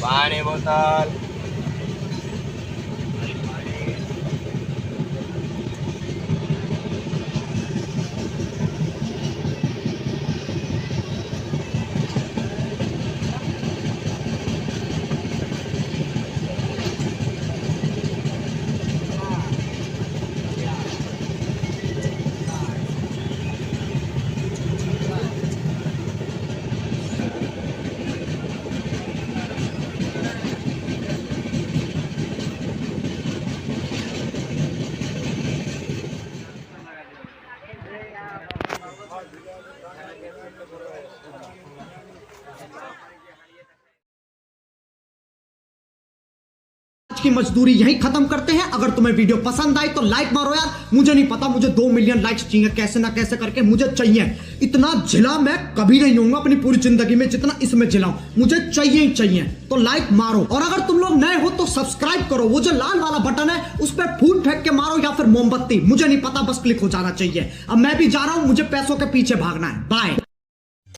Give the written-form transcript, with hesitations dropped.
पाणी बोतल की मजदूरी यहीं खत्म करते हैं। अगर तुम्हें वीडियो पसंद आई तो लाइक मारो यार। मुझे नहीं पता, मुझे 2 मिलियन लाइक्स चाहिए, कैसे ना कैसे करके मुझे चाहिए। इतना झिला मैं कभी नहीं होऊंगा अपनी पूरी जिंदगी में जितना इसमें झिलाऊं, मुझे चाहिए ही चाहिए। तो लाइक मारो, और अगर तुम लोग नए हो तो सब्सक्राइब करो। वो जो लाल वाला बटन है उस पर फूल फेंक के मारो या फिर मोमबत्ती, मुझे नहीं पता, बस क्लिक हो जाना चाहिए। अब मैं भी जा रहा हूं, मुझे पैसों के पीछे भागना है। बाय।